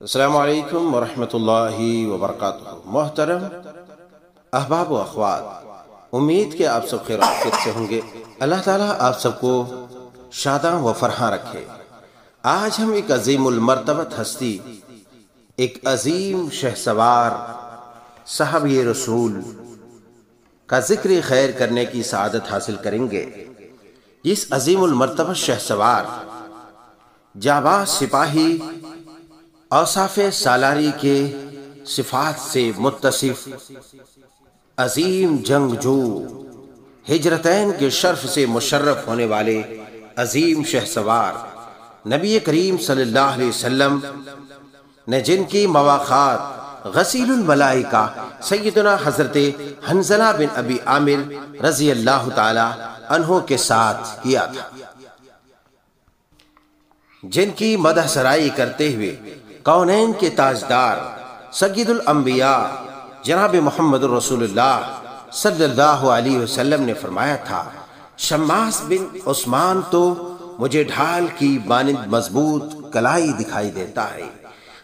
السلام علیکم ورحمۃ اللہ وبرکاتہ۔ محترم احباب و اخوات، امید کہ آپ سب خیر و عافیت سے ہوں گے۔ اللہ تعالیٰ آپ سب کو شاداں و فرحاں رکھے۔ آج ہم ایک عظیم المرتبت ہستی، ایک عظیم شہسوار صاحب رسول کا ذکر خیر کرنے کی سعادت حاصل کریں گے۔ اس عظیم المرتبت شہسوار جانباز سپاہی اوصاف سالاری کے صفات سے متصف عظیم جنگجو، ہجرتین کے شرف سے مشرف ہونے والے عظیم شہسوار نبی کریم صلی اللہ علیہ وسلم نے جن کی مواخات غسیل الملائکہ سیدنا حضرت حنظلہ بن ابی عامر رضی اللہ تعالی عنہ کے ساتھ کیا تھا، جن کی مدح سرائی کرتے ہوئے کونین کے تاجدار سید الانبیاء جناب محمد رسول اللہ صلی اللہ علیہ وسلم نے فرمایا تھا، شماس بن عثمان تو مجھے ڈھال کی مانند مضبوط کلائی دکھائی دیتا ہے۔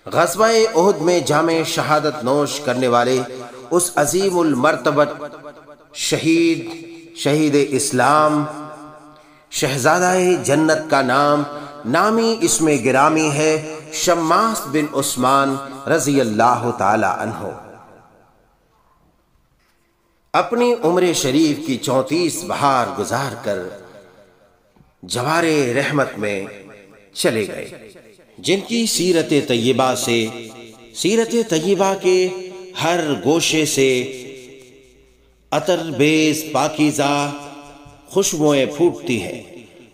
غزوہ احد میں جام شہادت نوش کرنے والے اس عظیم المرتبت شہید اسلام شہزادہ جنت کا نامی اسم گرامی ہے شماس بن عثمان رضی اللہ تعالی عنہ۔ اپنی عمر شریف کی 34 بہار گزار کر جوار رحمت میں چلے گئے، جن کی سیرت طیبہ سے، سیرت طیبہ کے ہر گوشے سے عطر بیز پاکیزہ خوشبوئیں پھوٹتی ہیں۔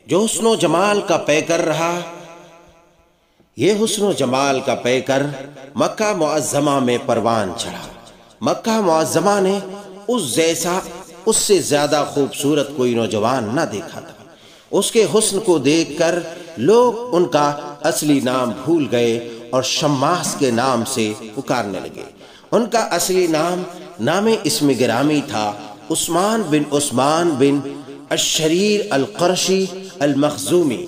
جو حسن و جمال کا پیکر رہا، یہ حسن و جمال کا پیکر مکہ معظمہ میں پروان چڑھا۔ مکہ معظمہ نے اس سے زیادہ خوبصورت کوئی نوجوان نہ دیکھا تھا۔ اس کے حسن کو دیکھ کر لوگ ان کا اصلی نام بھول گئے اور شماس کے نام سے پکارنے لگے۔ ان کا اصلی نام اسم گرامی تھا عثمان بن الشریر القرشی المخزومی۔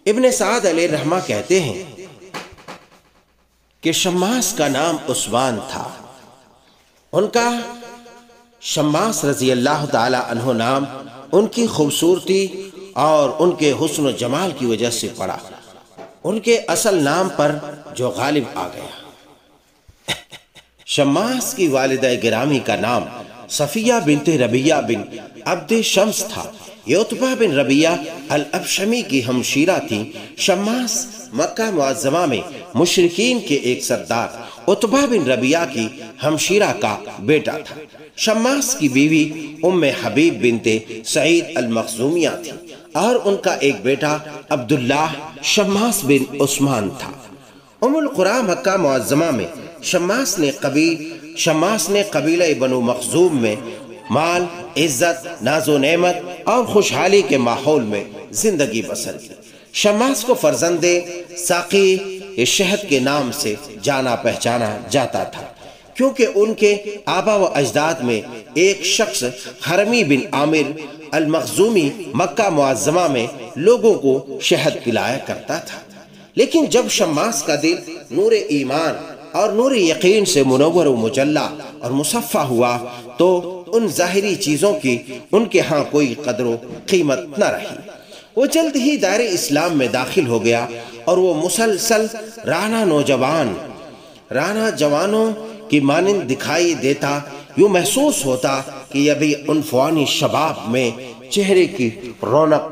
ابن سعد علیہ الرحمہ کہتے ہیں کہ شماس کا نام عثمان تھا، ان کا شماس رضی اللہ تعالی عنہ نام ان کی خوبصورتی اور ان کے حسن و جمال کی وجہ سے پڑا، ان کے اصل نام پر جو غالب آ گیا۔ شماس کی والدہ گرامی کا نام صفیہ بنت ربیہ بن عبد شمس تھا۔ یہ عتبہ بن ربیہ الابشمی کی ہمشیرہ تھی۔ شماس مکہ معظمہ میں مشرکین کے ایک سردار عتبہ بن ربیہ کی ہمشیرہ کا بیٹا تھا۔ شماس کی بیوی ام حبیب بنت سعید المخزومیہ تھی اور ان کا ایک بیٹا عبداللہ شماس بن عثمان تھا۔ ام القریٰ مکہ معظمہ میں شماس نے قبیلہ بنو مخزوم میں مال، عزت، ناز و نعمت اور خوشحالی کے ماحول میں زندگی بسر کی۔ شماس کو فرزند ساقی شہد کے نام سے جانا پہچانا جاتا تھا، کیونکہ ان کے آبا و اجداد میں ایک شخص حرمی بن عامر المخزومی مکہ معظمہ میں لوگوں کو شہد پلایا کرتا تھا۔ لیکن جب شماس کا دل نور ایمان اور نور یقین سے منور و مجلہ اور مصفہ ہوا تو ان ظاہری چیزوں کی ان کے ہاں کوئی قدر و قیمت نہ رہی۔ وہ جلد ہی دائرہ اسلام میں داخل ہو گیا اور وہ مسلسل رانا جوانوں کی مانند دکھائی دیتا۔ یوں محسوس ہوتا کہ یہ بھی عنفوانی شباب میں چہرے کی رونق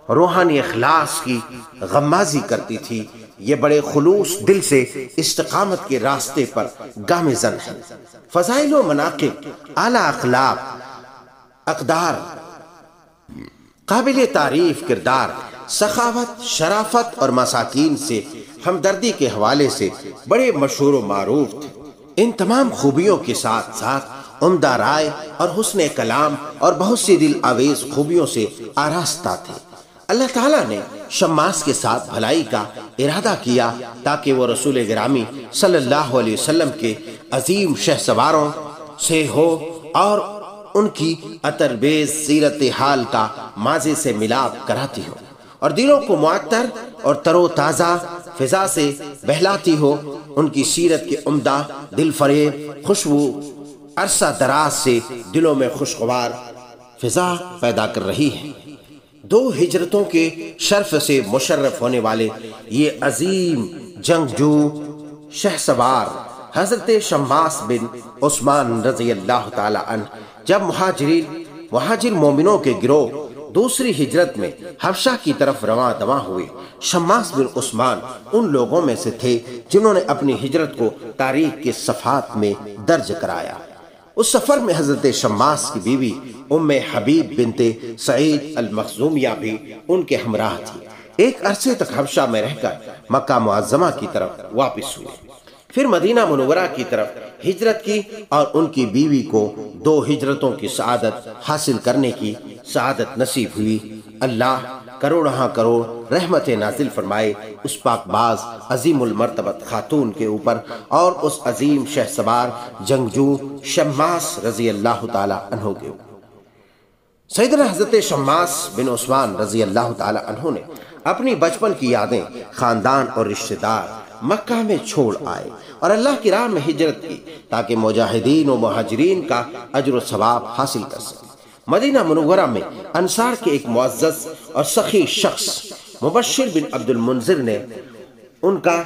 روحانی اخلاص کی غمازی کرتی تھی۔ یہ بڑے خلوص دل سے استقامت کے راستے پر گامزن ہے۔ فضائل و مناقب، اعلیٰ اخلاق، اقدار، قابل تعریف کردار، سخاوت، شرافت اور مساکین سے ہمدردی کے حوالے سے بڑے مشہور و معروف تھے۔ ان تمام خوبیوں کے ساتھ ساتھ عمدہ رائے اور حسن کلام اور بہت سی دل آویز خوبیوں سے آراستہ تھے۔ اللہ تعالیٰ نے شماس کے ساتھ بھلائی کا ارادہ کیا تاکہ وہ رسول گرامی صلی اللہ علیہ وسلم کے عظیم شہسواروں سے ہو اور ان کی عطر بیز سیرت حال کا ماضی سے ملاپ کراتی ہو اور دلوں کو معطر اور تر و تازہ فضا سے بہلاتی ہو، ان کی سیرت کے عمدہ دل فریب خوشبو عرصہ دراز سے دلوں میں خوشگوار فضا پیدا کر رہی ہے۔ 2 ہجرتوں کے شرف سے مشرف ہونے والے یہ عظیم جنگجو شہسوار حضرت شماس بن عثمان رضی اللہ تعالی عنہ جب مہاجر مومنوں کے گروہ دوسری ہجرت میں حبشہ کی طرف رواں دواں ہوئے، شماس بن عثمان ان لوگوں میں سے تھے جنہوں نے اپنی ہجرت کو تاریخ کے صفحات میں درج کرایا۔ اس سفر میں حضرت شماس کی بیوی ام حبیب بنت سعید المخزومیہ بھی ان کے ہمراہ تھی۔ ایک عرصے تک حبشہ میں رہ کر مکہ معظمہ کی طرف واپس ہوئے، پھر مدینہ منورہ کی طرف ہجرت کی اور ان کی بیوی کو 2 ہجرتوں کی سعادت حاصل کرنے کی سعادت نصیب ہوئی۔ اللہ کروڑہاں کروڑ رحمت نازل فرمائے اس پاک باز عظیم المرتبت خاتون کے اوپر اور اس عظیم شہسوار جنگجو شماس رضی اللہ تعالی عنہ کے اوپر۔ سیدنا حضرت شماس بن عثمان رضی اللہ تعالی عنہ نے اپنی بچپن کی یادیں، خاندان اور رشتہ دار مکہ میں چھوڑ آئے اور اللہ کی راہ میں ہجرت کی تاکہ مجاہدین و مہاجرین کا اجر و ثواب حاصل کر سکے۔ مدینہ منورہ میں انصار کے ایک معزز اور سخی شخص مبشر بن عبد المنذر نے ان کا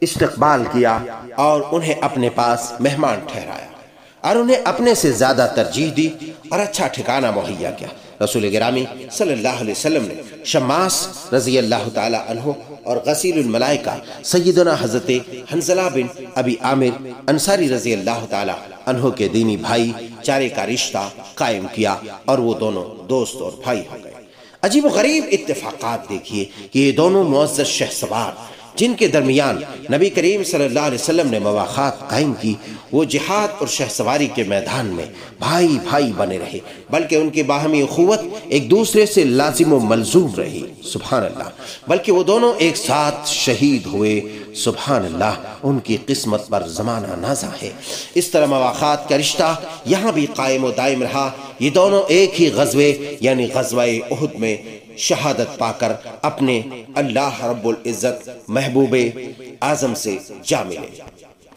استقبال کیا اور انہیں اپنے پاس مہمان ٹھہرایا اور انہیں اپنے سے زیادہ ترجیح دی اور اچھا ٹھکانہ مہیا کیا۔ رسول گرامی صلی اللہ علیہ وسلم نے شماس رضی اللہ تعالی عنہ اور غسیل الملائکہ سیدنا حضرت حنظلہ بن ابی عامر انصاری رضی اللہ تعالی عنہ کے دینی بھائی چارے کا رشتہ قائم کیا اور وہ دونوں دوست اور بھائی ہو گئے۔ عجیب و غریب اتفاقات دیکھیے کہ یہ دونوں معزز شہسوار جن کے درمیان نبی کریم صلی اللہ علیہ وسلم نے مواخات قائم کی، وہ جہاد اور شہسواری کے میدان میں بھائی بھائی بنے رہے، بلکہ ان کی باہمی اخوت ایک دوسرے سے لازم و ملزوم رہی، سبحان اللہ، بلکہ وہ دونوں ایک ساتھ شہید ہوئے، سبحان اللہ، ان کی قسمت پر زمانہ نازا ہے۔ اس طرح مواخات کا رشتہ یہاں بھی قائم و دائم رہا۔ یہ دونوں ایک ہی غزوے یعنی غزوہ احد میں شہادت پا کر اپنے اللہ رب العزت محبوب اعظم سے جا ملے۔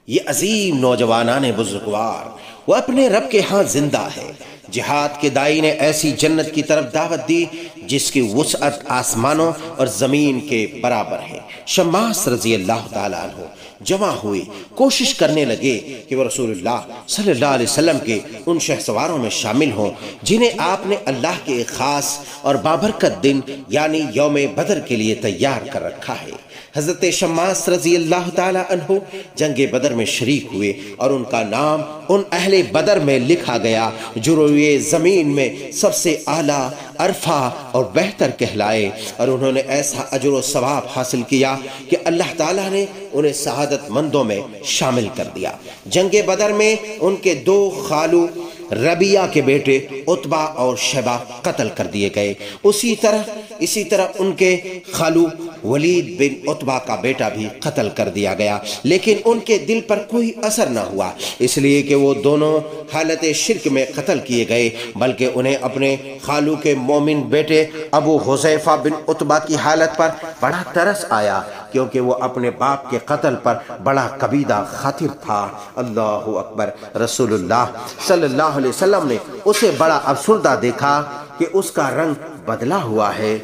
یہ عظیم نوجوانان بزرگوار وہ اپنے رب کے ہاں زندہ ہے۔ جہاد کے دائی نے ایسی جنت کی طرف دعوت دی جس کی وسعت آسمانوں اور زمین کے برابر ہے۔ شماس رضی اللہ تعالیٰ عنہ جمع ہوئے، کوشش کرنے لگے کہ وہ رسول اللہ صلی اللہ علیہ وسلم کے ان شہسواروں میں شامل ہوں جنہیں آپ نے اللہ کے ایک خاص اور بابرکت دن یعنی یوم بدر کے لیے تیار کر رکھا ہے۔ حضرت شماس رضی اللہ تعالی عنہ جنگ بدر میں شریک ہوئے اور ان کا نام ان اہل بدر میں لکھا گیا جو روئے زمین میں سب سے اعلیٰ، عرفہ اور بہتر کہلائے، اور انہوں نے ایسا اجر و ثواب حاصل کیا کہ اللہ تعالیٰ نے انہیں سعادت مندوں میں شامل کر دیا۔ جنگ بدر میں ان کے 2 خالو ربیہ کے بیٹے عتبہ اور شیبہ قتل کر دیے گئے۔ اسی طرح ان کے خالو ولید بن عتبہ کا بیٹا بھی قتل کر دیا گیا، لیکن ان کے دل پر کوئی اثر نہ ہوا، اس لیے کہ وہ دونوں حالت شرک میں قتل کیے گئے، بلکہ انہیں اپنے خالو کے مومن بیٹے ابو حذیفہ بن عتبہ کی حالت پر بڑا ترس آیا، کیونکہ وہ اپنے باپ کے قتل پر بڑا کبیدہ خاطر تھا۔ اللہ اکبر۔ رسول اللہ صلی اللہ علیہ وسلم نے اسے بڑا افسردہ دیکھا کہ اس کا رنگ بدلا ہوا ہے۔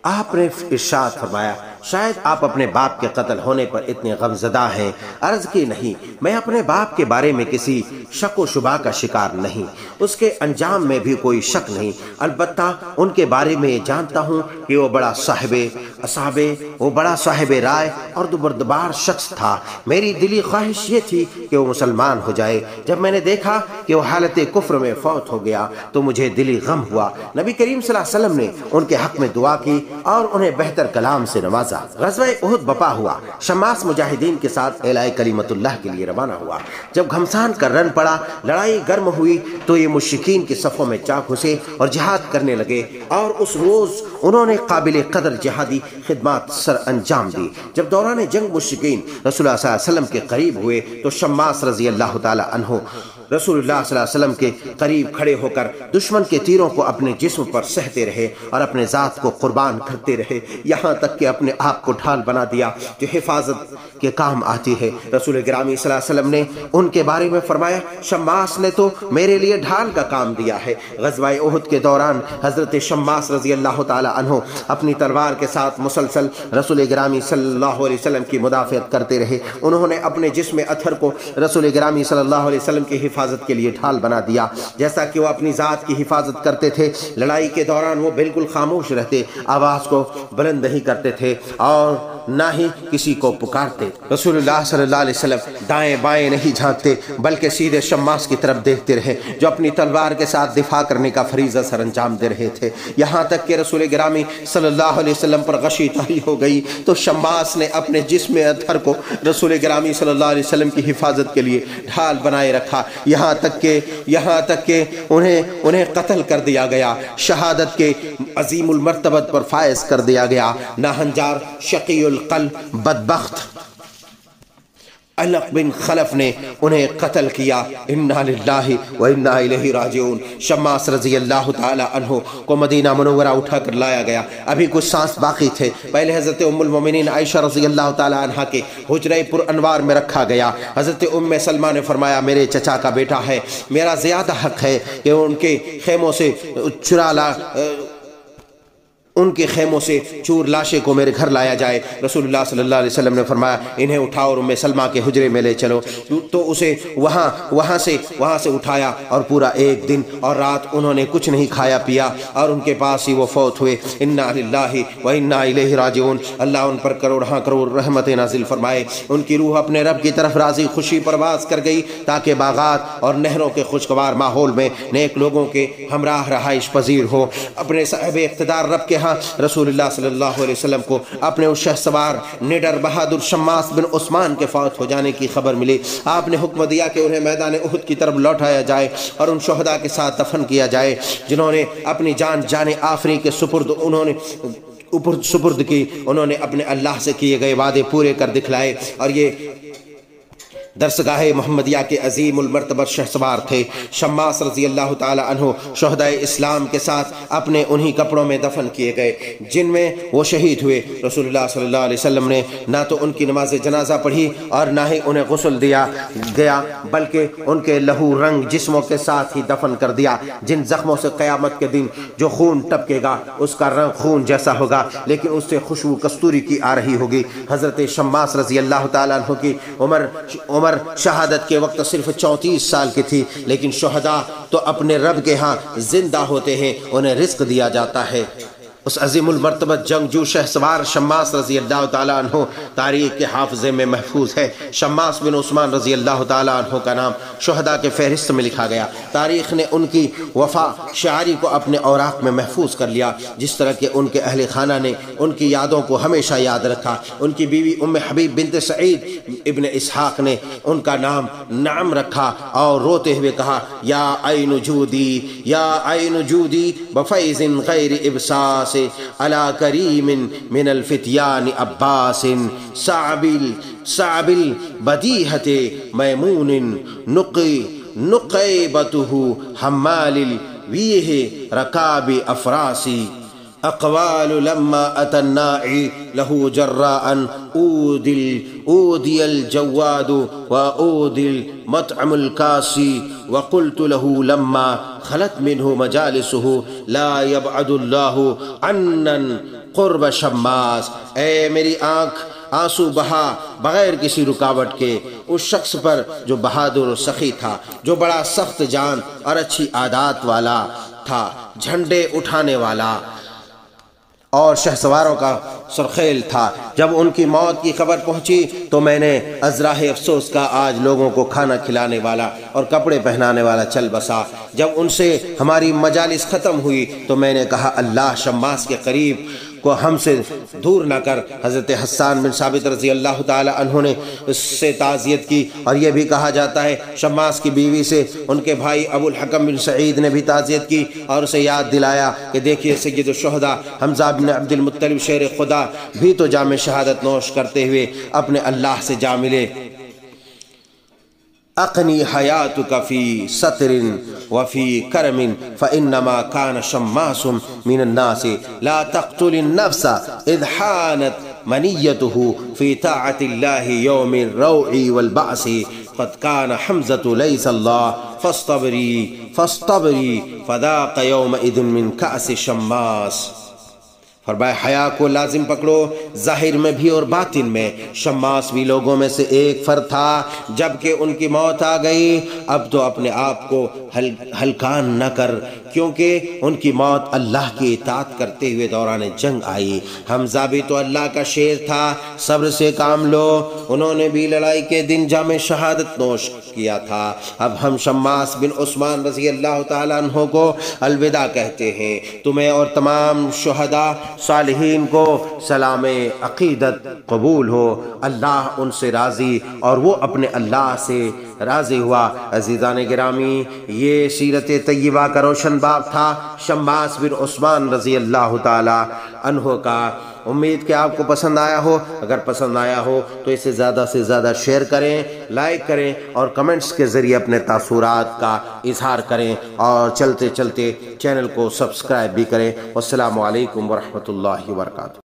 آپ نے ارشاد فرمایا، شاید آپ اپنے باپ کے قتل ہونے پر اتنے غمزدہ ہیں۔ عرض کی نہیں، میں اپنے باپ کے بارے میں کسی شک و شبہ کا شکار نہیں، اس کے انجام میں بھی کوئی شک نہیں، البتہ ان کے بارے میں یہ جانتا ہوں کہ وہ بڑا صاحب رائے اور دبردبار شخص تھا۔ میری دلی خواہش یہ تھی کہ وہ مسلمان ہو جائے۔ جب میں نے دیکھا کہ وہ حالت کفر میں فوت ہو گیا تو مجھے دلی غم ہوا۔ نبی کریم صلی اللہ علیہ وسلم نے ان کے حق میں دعا کی اور انہیں بہتر کلام سے نوازا۔ غزوہ احد بپا ہوا۔ شماس مجاہدین کے ساتھ اعلاء کلمت اللہ کے لیے روانہ ہوا۔ جب گھمسان کا رن پڑا، لڑائی گرم ہوئی تو یہ مشرکین کے صفوں میں جا گھسے اور جہاد کرنے لگے، اور اس روز انہوں نے قابل قدر جہادی خدمات سر انجام دی۔ جب دوران جنگ مشرکین رسول اللہ صلی اللہ علیہ وسلم کے قریب ہوئے تو شماس رضی اللہ تعالی عنہ رسول اللہ صلی اللہ علیہ وسلم کے قریب کھڑے ہو کر دشمن کے تیروں کو اپنے جسم پر سہتے رہے اور اپنے ذات کو قربان کرتے رہے، یہاں تک کہ اپنے آپ کو ڈھال بنا دیا جو حفاظت کے کام آتی ہے۔ رسول گرامی صلی اللہ علیہ وسلم نے ان کے بارے میں فرمایا، شماس نے تو میرے لیے ڈھال کا کام دیا ہے۔ غزوہ احد کے دوران حضرت شماس رضی اللہ تعالی عنہ اپنی تلوار کے ساتھ مسلسل رسول گرامی صلی اللہ علیہ وسلم کی مدافعت کرتے رہے۔ انہوں نے اپنے جسم اطہر کو رسول گرامی صلی اللہ علیہ وسلم کی حفاظت کے لیے ڈھال بنا دیا، جیسا کہ وہ اپنی ذات کی حفاظت کرتے تھے۔ لڑائی کے دوران وہ بالکل خاموش رہتے، آواز کو بلند نہیں کرتے تھے اور نہ ہی کسی کو پکارتے۔ رسول اللہ صلی اللہ علیہ وسلم دائیں بائیں نہیں جھانکتے بلکہ سیدھے شماس کی طرف دیکھتے رہے جو اپنی تلوار کے ساتھ دفاع کرنے کا فریضہ سر انجام دے رہے تھے، یہاں تک کہ رسول گرامی صلی اللہ علیہ وسلم پر غشی طاری ہو گئی تو شماس نے اپنے جسم اطہر کو رسول گرامی صلی اللہ علیہ وسلم کی حفاظت کے لیے ڈھال بنائے رکھا، یہاں تک کہ انہیں قتل کر دیا گیا، شہادت کے عظیم المرتبت پر فائز کر دیا گیا۔ ناہنجار شقی القلب بدبخت علق بن خلف نے انہیں قتل کیا۔ انا للہ و انا الیہ راجعون۔ شماس رضی اللہ تعالی عنہ کو مدینہ منورہ اٹھا کر لایا گیا، ابھی کچھ سانس باقی تھے، پہلے حضرت ام المومنین عائشہ رضی اللہ تعالی عنہ کے حجرہ پر انوار میں رکھا گیا۔ حضرت ام سلمہ نے فرمایا، میرے چچا کا بیٹا ہے، میرا زیادہ حق ہے کہ ان کے خیموں سے چور لاشے کو میرے گھر لایا جائے۔ رسول اللہ صلی اللہ علیہ وسلم نے فرمایا، انہیں اٹھاؤ اور ام سلمہ کے حجرے میں لے چلو، تو اسے وہاں سے اٹھایا اور پورا ایک دن اور رات انہوں نے کچھ نہیں کھایا پیا اور ان کے پاس ہی وہ فوت ہوئے۔ انا للہ و انا الیہ راجعون۔ اللہ ان پر کروڑاں کروڑ رحمت نازل فرمائے۔ ان کی روح اپنے رب کی طرف راضی خوشی پرواز کر گئی تاکہ باغات اور نہروں کے خوشگوار ماحول میں نیک لوگوں کے ہمراہ رہائش پذیر ہو۔ اپنے صاحب اقتدار رب کے رسول اللہ صلی اللہ علیہ وسلم کو اپنے اس شہ سوار نڈر بہادر شماس بن عثمان کے فوت ہو جانے کی خبر ملی۔ آپ نے حکم دیا کہ انہیں میدان احد کی طرف لوٹایا جائے اور ان شہداء کے ساتھ دفن کیا جائے جنہوں نے اپنی جان آفری کے سپرد کی، انہوں نے اپنے اللہ سے کیے گئے وعدے پورے کر دکھلائے اور یہ درسگاہ محمدیہ کے عظیم المرتبہ شہسوار تھے۔ شماس رضی اللہ تعالی عنہ شہداء اسلام کے ساتھ اپنے انہی کپڑوں میں دفن کیے گئے جن میں وہ شہید ہوئے۔ رسول اللہ صلی اللہ علیہ وسلم نے نہ تو ان کی نماز جنازہ پڑھی اور نہ ہی انہیں غسل دیا گیا بلکہ ان کے لہو رنگ جسموں کے ساتھ ہی دفن کر دیا۔ جن زخموں سے قیامت کے دن جو خون ٹپکے گا اس کا رنگ خون جیسا ہوگا لیکن اس سے خوشبو کستوری کی آ رہی ہوگی۔ حضرت شماس رضی اللہ تعالیٰ عنہ کی عمر شہادت کے وقت صرف 34 سال کی تھی، لیکن شہداء تو اپنے رب کے ہاں زندہ ہوتے ہیں، انہیں رزق دیا جاتا ہے۔ اس عظیم المرتبہ جنگجو شہسوار شماس رضی اللہ تعالیٰ عنہ تاریخ کے حافظے میں محفوظ ہے۔ شماس بن عثمان رضی اللہ تعالیٰ عنہ کا نام شہداء کے فہرست میں لکھا گیا۔ تاریخ نے ان کی وفا شعاری کو اپنے اوراق میں محفوظ کر لیا، جس طرح کہ ان کے اہل خانہ نے ان کی یادوں کو ہمیشہ یاد رکھا۔ ان کی بیوی ام حبیب بنت سعید ابن اسحاق نے ان کا نام نعم رکھا اور روتے ہوئے کہا، یا عین جودی بفیض غیر ابساس علی کریم من الفتیان عباس صعب البدیہت میمون نقیبتہ حمال الویہ رکاب افراسی اقوال لما اتى الناعي له جراء اودي الجواد واودي المطعم الكاسي وقلت له لما خلت منه مجالسه لا يبعد الله عنا قرب شماس۔ اے میری آنکھ آنسو بہا بغیر کسی رکاوٹ کے اس شخص پر جو بہادر و سخی تھا، جو بڑا سخت جان اور اچھی عادات والا تھا، جھنڈے اٹھانے والا اور شہسواروں کا سرخیل تھا۔ جب ان کی موت کی خبر پہنچی تو میں نے ازراہ افسوس کا آج لوگوں کو کھانا کھلانے والا اور کپڑے پہنانے والا چل بسا۔ جب ان سے ہماری مجالس ختم ہوئی تو میں نے کہا، اللہ شماس کے قریب کو ہم سے دور نہ کر۔ حضرت حسان بن ثابت رضی اللہ تعالی عنہ نے اس سے تعزیت کی، اور یہ بھی کہا جاتا ہے شماس کی بیوی سے ان کے بھائی ابو الحکم بن سعید نے بھی تعزیت کی اور اسے یاد دلایا کہ دیکھیے سید الشہداء حمزہ بن عبد المطلب شیر خدا بھی تو جام شہادت نوش کرتے ہوئے اپنے اللہ سے جا ملے۔ اقنی حیاتک فی ستر وفی کرم فانما کان شماس من الناس لا تقتل النفس اذ حانت منیته فی طاعت اللہ یوم الروع والبعث قد کان حمزة لیس اللہ فاصطبری فذاق یومئذ من کأس شماس۔ فرمایا حیا کو لازم پکڑو، ظاہر میں بھی اور باطن میں۔ شماس بھی لوگوں میں سے ایک فرد تھا، جبکہ ان کی موت آ گئی۔ اب تو اپنے آپ کو ہلکان نہ کر، کیونکہ ان کی موت اللہ کی اطاعت کرتے ہوئے دوران جنگ آئی۔ حمزہ بھی تو اللہ کا شیر تھا، صبر سے کام لو۔ انہوں نے بھی لڑائی کے دن جام شہادت نوش کیا تھا۔ اب ہم شماس بن عثمان رضی اللہ تعالیٰ عنہ کو الوداع کہتے ہیں۔ تمہیں اور تمام شہداء صالحین کو سلام عقیدت قبول ہو۔ اللہ ان سے راضی اور وہ اپنے اللہ سے راضی ہوا۔ عزیزان گرامی، یہ سیرت طیبہ کا روشن باب تھا شماس بن عثمان رضی اللہ تعالی عنہ کا۔ امید کہ آپ کو پسند آیا ہو۔ اگر پسند آیا ہو تو اسے زیادہ سے زیادہ شیئر کریں، لائک کریں اور کمنٹس کے ذریعے اپنے تاثرات کا اظہار کریں، اور چلتے چلتے چینل کو سبسکرائب بھی کریں۔ والسلام علیکم ورحمۃ اللہ وبرکاتہ۔